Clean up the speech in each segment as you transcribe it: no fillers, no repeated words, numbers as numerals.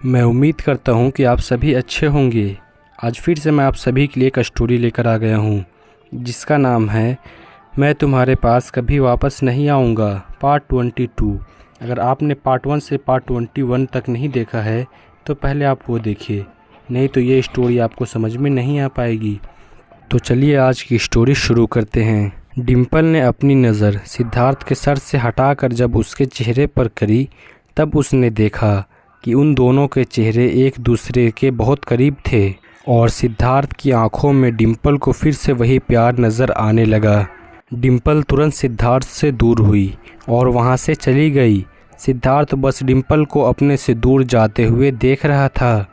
मैं उम्मीद करता हूँ कि आप सभी अच्छे होंगे। आज फिर से मैं आप सभी के लिए एक स्टोरी लेकर आ गया हूँ जिसका नाम है मैं तुम्हारे पास कभी वापस नहीं आऊँगा पार्ट 22। अगर आपने पार्ट 1 से पार्ट 21 तक नहीं देखा है तो पहले आप वो देखिए, नहीं तो ये स्टोरी आपको समझ में नहीं आ पाएगी। तो चलिए आज की स्टोरी शुरू करते हैं। डिम्पल ने अपनी नज़र सिद्धार्थ के सर से हटाकर जब उसके चेहरे पर करी तब उसने देखा कि उन दोनों के चेहरे एक दूसरे के बहुत करीब थे और सिद्धार्थ की आंखों में डिम्पल को फिर से वही प्यार नज़र आने लगा। डिम्पल तुरंत सिद्धार्थ से दूर हुई और वहां से चली गई। सिद्धार्थ बस डिम्पल को अपने से दूर जाते हुए देख रहा था।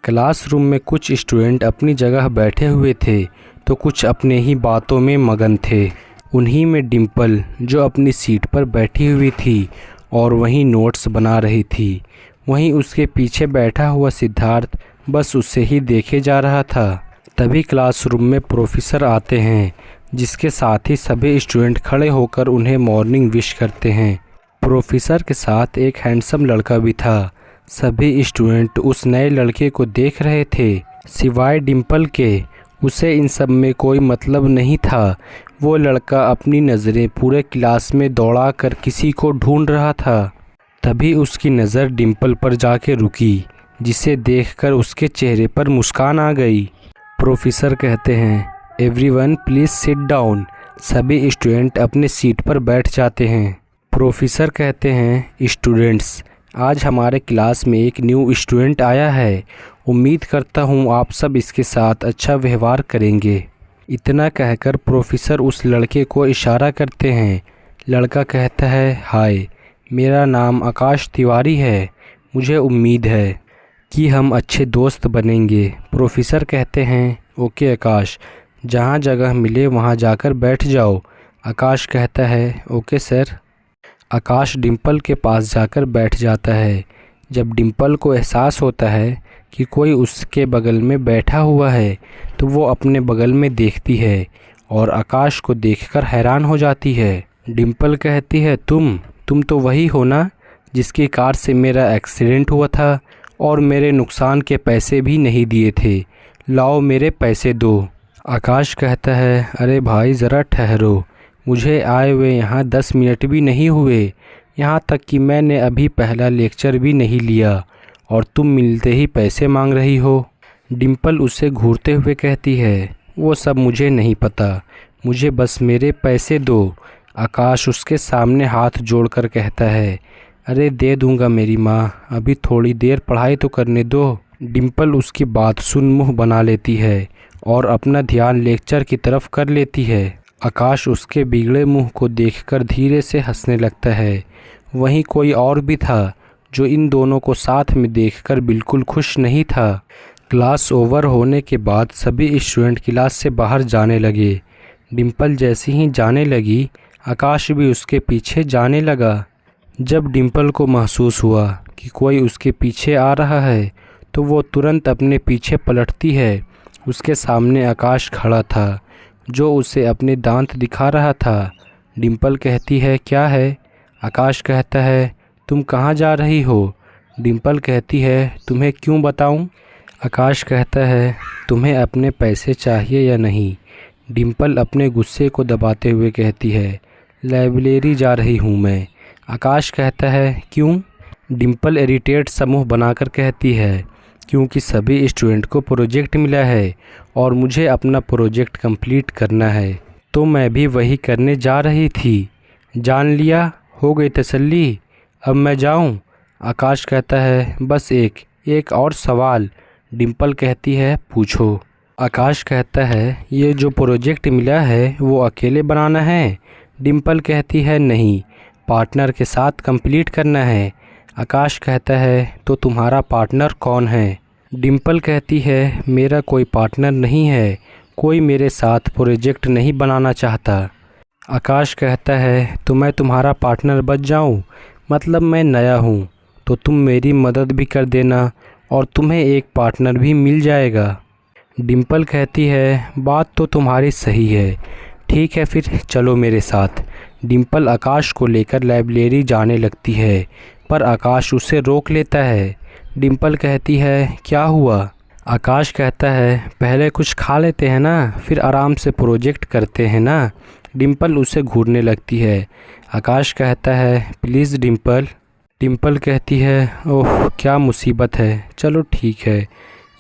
क्लासरूम में कुछ स्टूडेंट अपनी जगह बैठे हुए थे तो कुछ अपने ही बातों में मगन थे। उन्हीं में डिम्पल जो अपनी सीट पर बैठी हुई थी और वहीं नोट्स बना रही थी। वहीं उसके पीछे बैठा हुआ सिद्धार्थ बस उसे ही देखे जा रहा था। तभी क्लासरूम में प्रोफेसर आते हैं जिसके साथ ही सभी स्टूडेंट खड़े होकर उन्हें मॉर्निंग विश करते हैं। प्रोफेसर के साथ एक हैंडसम लड़का भी था। सभी स्टूडेंट उस नए लड़के को देख रहे थे सिवाय डिम्पल के। उसे इन सब में कोई मतलब नहीं था। वो लड़का अपनी नज़रें पूरे क्लास में दौड़ाकर किसी को ढूंढ रहा था। तभी उसकी नज़र डिम्पल पर जाके रुकी जिसे देखकर उसके चेहरे पर मुस्कान आ गई। प्रोफेसर कहते हैं एवरीवन प्लीज़ सिट डाउन। सभी स्टूडेंट अपने सीट पर बैठ जाते हैं। प्रोफेसर कहते हैं स्टूडेंट्स, आज हमारे क्लास में एक न्यू स्टूडेंट आया है। उम्मीद करता हूँ आप सब इसके साथ अच्छा व्यवहार करेंगे। इतना कहकर प्रोफेसर उस लड़के को इशारा करते हैं। लड़का कहता है हाय, मेरा नाम आकाश तिवारी है। मुझे उम्मीद है कि हम अच्छे दोस्त बनेंगे। प्रोफेसर कहते हैं ओके आकाश, जहाँ जगह मिले वहाँ जाकर बैठ जाओ। आकाश कहता है ओके सर। आकाश डिम्पल के पास जाकर बैठ जाता है। जब डिम्पल को एहसास होता है कि कोई उसके बगल में बैठा हुआ है तो वो अपने बगल में देखती है और आकाश को देखकर हैरान हो जाती है। डिम्पल कहती है तुम तो वही हो ना जिसकी कार से मेरा एक्सीडेंट हुआ था और मेरे नुकसान के पैसे भी नहीं दिए थे। लाओ मेरे पैसे दो। आकाश कहता है अरे भाई ज़रा ठहरो, मुझे आए हुए यहाँ 10 मिनट भी नहीं हुए। यहाँ तक कि मैंने अभी पहला लेक्चर भी नहीं लिया और तुम मिलते ही पैसे मांग रही हो। डिम्पल उसे घूरते हुए कहती है वो सब मुझे नहीं पता, मुझे बस मेरे पैसे दो। आकाश उसके सामने हाथ जोड़कर कहता है अरे दे दूंगा मेरी माँ, अभी थोड़ी देर पढ़ाई तो करने दो। डिम्पल उसकी बात सुन मुंह बना लेती है और अपना ध्यान लेक्चर की तरफ कर लेती है। आकाश उसके बिगड़े मुंह को देखकर धीरे से हंसने लगता है। वहीं कोई और भी था जो इन दोनों को साथ में देखकर बिल्कुल खुश नहीं था। क्लास ओवर होने के बाद सभी स्टूडेंट क्लास से बाहर जाने लगे। डिम्पल जैसे ही जाने लगी आकाश भी उसके पीछे जाने लगा। जब डिम्पल को महसूस हुआ कि कोई उसके पीछे आ रहा है तो वो तुरंत अपने पीछे पलटती है। उसके सामने आकाश खड़ा था जो उसे अपने दांत दिखा रहा था। डिम्पल कहती है क्या है? आकाश कहता है तुम कहाँ जा रही हो? डिम्पल कहती है तुम्हें क्यों बताऊं? आकाश कहता है तुम्हें अपने पैसे चाहिए या नहीं? डिम्पल अपने गुस्से को दबाते हुए कहती है लाइब्रेरी जा रही हूँ मैं। आकाश कहता है क्यों? डिम्पल इरिटेट समूह बनाकर कहती है क्योंकि सभी स्टूडेंट को प्रोजेक्ट मिला है और मुझे अपना प्रोजेक्ट कंप्लीट करना है, तो मैं भी वही करने जा रही थी। जान लिया, हो गई तसल्ली, अब मैं जाऊं? आकाश कहता है बस एक और सवाल। डिम्पल कहती है पूछो। आकाश कहता है ये जो प्रोजेक्ट मिला है वो अकेले बनाना है? डिम्पल कहती है नहीं, पार्टनर के साथ कंप्लीट करना है। आकाश कहता है तो तुम्हारा पार्टनर कौन है? डिम्पल कहती है मेरा कोई पार्टनर नहीं है, कोई मेरे साथ प्रोजेक्ट नहीं बनाना चाहता। आकाश कहता है तो मैं तुम्हारा पार्टनर बच जाऊं? मतलब मैं नया हूं तो तुम मेरी मदद भी कर देना और तुम्हें एक पार्टनर भी मिल जाएगा। डिम्पल कहती है बात तो तुम्हारी सही है, ठीक है फिर चलो मेरे साथ। डिम्पल आकाश को लेकर लाइब्रेरी जाने लगती है पर आकाश उसे रोक लेता है। डिम्पल कहती है क्या हुआ? आकाश कहता है पहले कुछ खा लेते हैं ना, फिर आराम से प्रोजेक्ट करते हैं ना। डिम्पल उसे घूरने लगती है। आकाश कहता है प्लीज़ डिम्पल। डिम्पल कहती है ओह क्या मुसीबत है, चलो ठीक है।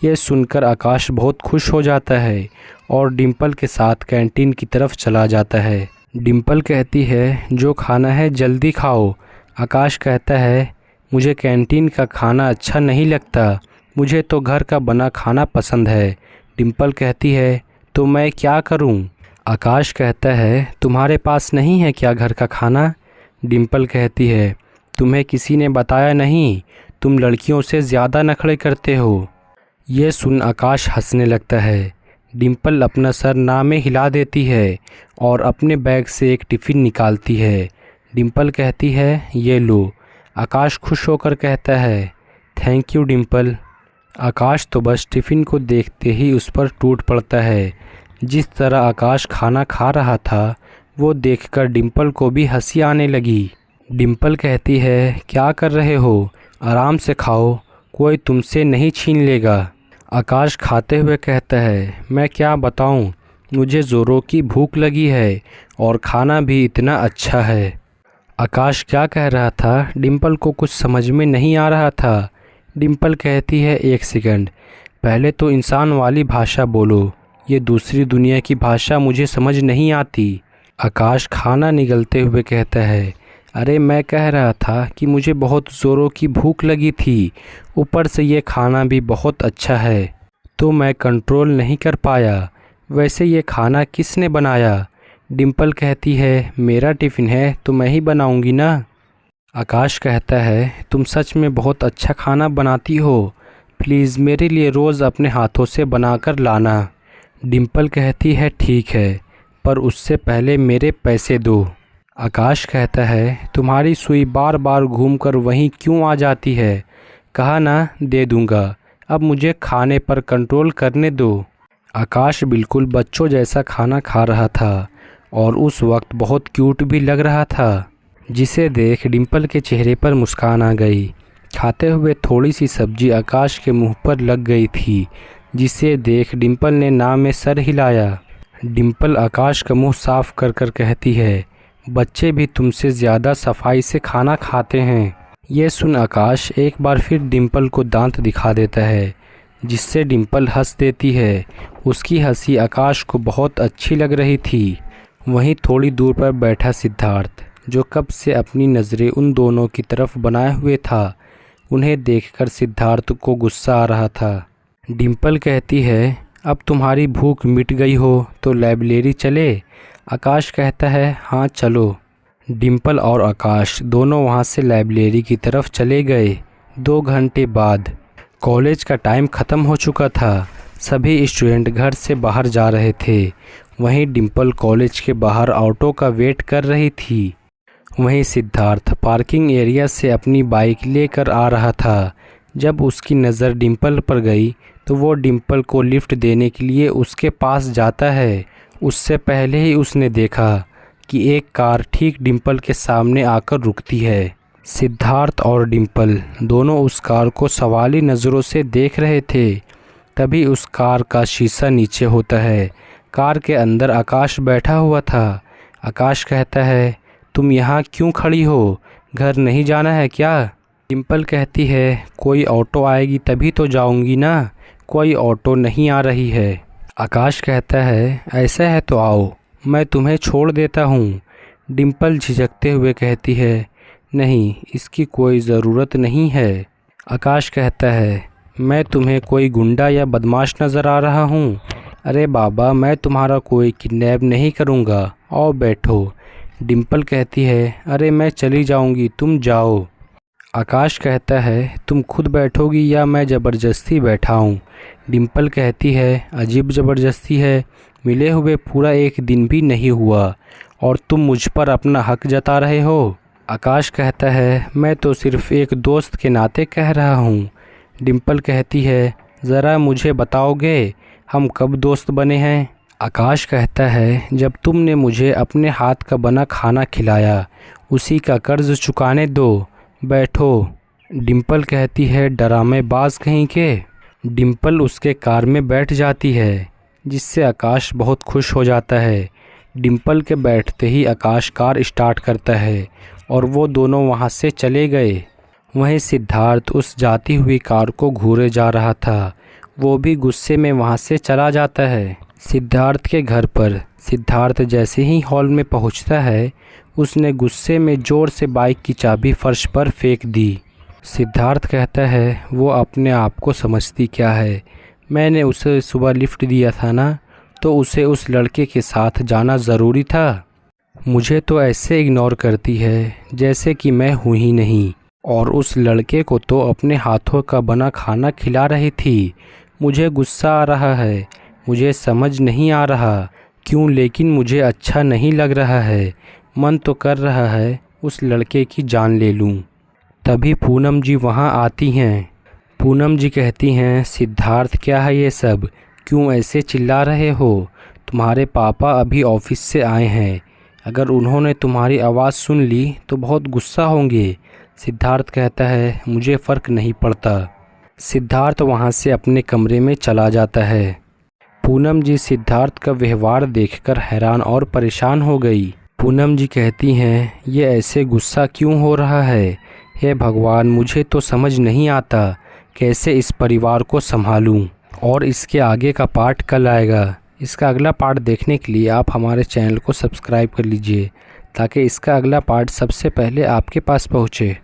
यह सुनकर आकाश बहुत खुश हो जाता है और डिम्पल के साथ कैंटीन की तरफ चला जाता है। डिम्पल कहती है जो खाना है जल्दी खाओ। आकाश कहता है मुझे कैंटीन का खाना अच्छा नहीं लगता, मुझे तो घर का बना खाना पसंद है। डिम्पल कहती है तो मैं क्या करूं? आकाश कहता है तुम्हारे पास नहीं है क्या घर का खाना? डिम्पल कहती है तुम्हें किसी ने बताया नहीं, तुम लड़कियों से ज़्यादा नखरे करते हो। ये सुन आकाश हंसने लगता है। डिम्पल अपना सर ना में हिला देती है और अपने बैग से एक टिफ़िन निकालती है। डिम्पल कहती है ये लो। आकाश खुश होकर कहता है थैंक यू डिम्पल। आकाश तो बस टिफ़िन को देखते ही उस पर टूट पड़ता है। जिस तरह आकाश खाना खा रहा था वो देखकर डिम्पल को भी हंसी आने लगी। डिम्पल कहती है क्या कर रहे हो, आराम से खाओ, कोई तुमसे नहीं छीन लेगा। आकाश खाते हुए कहता है मैं क्या बताऊं, मुझे ज़ोरों की भूख लगी है और खाना भी इतना अच्छा है। आकाश क्या कह रहा था डिम्पल को कुछ समझ में नहीं आ रहा था। डिम्पल कहती है एक सेकंड, पहले तो इंसान वाली भाषा बोलो, ये दूसरी दुनिया की भाषा मुझे समझ नहीं आती। आकाश खाना निगलते हुए कहता है अरे मैं कह रहा था कि मुझे बहुत ज़ोरों की भूख लगी थी, ऊपर से ये खाना भी बहुत अच्छा है तो मैं कंट्रोल नहीं कर पाया। वैसे ये खाना किसने बनाया? डिम्पल कहती है मेरा टिफ़िन है तो मैं ही बनाऊंगी ना। आकाश कहता है तुम सच में बहुत अच्छा खाना बनाती हो, प्लीज़ मेरे लिए रोज़ अपने हाथों से बनाकर लाना। डिम्पल कहती है ठीक है, पर उससे पहले मेरे पैसे दो। आकाश कहता है तुम्हारी सुई बार बार घूमकर वहीं क्यों आ जाती है, कहा ना दे दूंगा, अब मुझे खाने पर कंट्रोल करने दो। आकाश बिल्कुल बच्चों जैसा खाना खा रहा था और उस वक्त बहुत क्यूट भी लग रहा था, जिसे देख डिम्पल के चेहरे पर मुस्कान आ गई। खाते हुए थोड़ी सी सब्जी आकाश के मुंह पर लग गई थी, जिसे देख डिम्पल ने ना में सर हिलाया। डिम्पल आकाश का मुंह साफ कर कर कहती है बच्चे भी तुमसे ज़्यादा सफाई से खाना खाते हैं। ये सुन आकाश एक बार फिर डिम्पल को दांत दिखा देता है, जिससे डिम्पल हंस देती है। उसकी हंसी आकाश को बहुत अच्छी लग रही थी। वहीं थोड़ी दूर पर बैठा सिद्धार्थ, जो कब से अपनी नज़रें उन दोनों की तरफ बनाए हुए था, उन्हें देखकर सिद्धार्थ को गुस्सा आ रहा था। डिम्पल कहती है अब तुम्हारी भूख मिट गई हो तो लाइब्रेरी चले? आकाश कहता है हाँ चलो। डिम्पल और आकाश दोनों वहाँ से लाइब्रेरी की तरफ चले गए। 2 घंटे बाद कॉलेज का टाइम ख़त्म हो चुका था। सभी स्टूडेंट घर से बाहर जा रहे थे। वहीं डिम्पल कॉलेज के बाहर ऑटो का वेट कर रही थी। वहीं सिद्धार्थ पार्किंग एरिया से अपनी बाइक लेकर आ रहा था। जब उसकी नज़र डिम्पल पर गई तो वो डिम्पल को लिफ्ट देने के लिए उसके पास जाता है। उससे पहले ही उसने देखा कि एक कार ठीक डिम्पल के सामने आकर रुकती है। सिद्धार्थ और डिम्पल दोनों उस कार को सवाली नज़रों से देख रहे थे। तभी उस कार का शीशा नीचे होता है। कार के अंदर आकाश बैठा हुआ था। आकाश कहता है तुम यहाँ क्यों खड़ी हो, घर नहीं जाना है क्या? डिम्पल कहती है कोई ऑटो आएगी तभी तो जाऊंगी ना, कोई ऑटो नहीं आ रही है। आकाश कहता है ऐसा है तो आओ, मैं तुम्हें छोड़ देता हूँ। डिम्पल झिझकते हुए कहती है नहीं, इसकी कोई ज़रूरत नहीं है। आकाश कहता है मैं तुम्हें कोई गुंडा या बदमाश नज़र आ रहा हूँ? अरे बाबा, मैं तुम्हारा कोई किडनैप नहीं करूँगा, आओ बैठो। डिम्पल कहती है अरे मैं चली जाऊँगी, तुम जाओ। आकाश कहता है तुम खुद बैठोगी या मैं ज़बरदस्ती बैठाऊँ? डिम्पल कहती है अजीब ज़बरदस्ती है, मिले हुए पूरा 1 दिन भी नहीं हुआ और तुम मुझ पर अपना हक जता रहे हो। आकाश कहता है मैं तो सिर्फ़ एक दोस्त के नाते कह रहा हूँ। डिम्पल कहती है ज़रा मुझे बताओगे हम कब दोस्त बने हैं? आकाश कहता है जब तुमने मुझे अपने हाथ का बना खाना खिलाया, उसी का कर्ज चुकाने दो, बैठो। डिम्पल कहती है डरामेबाज कहीं के। डिम्पल उसके कार में बैठ जाती है, जिससे आकाश बहुत खुश हो जाता है। डिम्पल के बैठते ही आकाश कार स्टार्ट करता है और वो दोनों वहाँ से चले गए। वहीं सिद्धार्थ उस जाती हुई कार को घूरे जा रहा था। वो भी गुस्से में वहाँ से चला जाता है। सिद्धार्थ के घर पर सिद्धार्थ जैसे ही हॉल में पहुँचता है, उसने गुस्से में ज़ोर से बाइक की चाबी फर्श पर फेंक दी। सिद्धार्थ कहता है वो अपने आप को समझती क्या है, मैंने उसे सुबह लिफ्ट दिया था ना, तो उसे उस लड़के के साथ जाना ज़रूरी था। मुझे तो ऐसे इग्नोर करती है जैसे कि मैं हूँ ही नहीं, और उस लड़के को तो अपने हाथों का बना खाना खिला रही थी। मुझे गुस्सा आ रहा है, मुझे समझ नहीं आ रहा क्यों, लेकिन मुझे अच्छा नहीं लग रहा है। मन तो कर रहा है उस लड़के की जान ले लूँ। तभी पूनम जी वहाँ आती हैं। पूनम जी कहती हैं सिद्धार्थ क्या है ये सब, क्यों ऐसे चिल्ला रहे हो? तुम्हारे पापा अभी ऑफिस से आए हैं, अगर उन्होंने तुम्हारी आवाज़ सुन ली तो बहुत गुस्सा होंगे। सिद्धार्थ कहता है मुझे फ़र्क नहीं पड़ता। सिद्धार्थ वहाँ से अपने कमरे में चला जाता है। पूनम जी सिद्धार्थ का व्यवहार देखकर हैरान और परेशान हो गई। पूनम जी कहती हैं ये ऐसे गुस्सा क्यों हो रहा है? हे भगवान, मुझे तो समझ नहीं आता कैसे इस परिवार को संभालूं। और इसके आगे का पार्ट कल आएगा। इसका अगला पार्ट देखने के लिए आप हमारे चैनल को सब्सक्राइब कर लीजिए, ताकि इसका अगला पार्ट सबसे पहले आपके पास पहुँचे।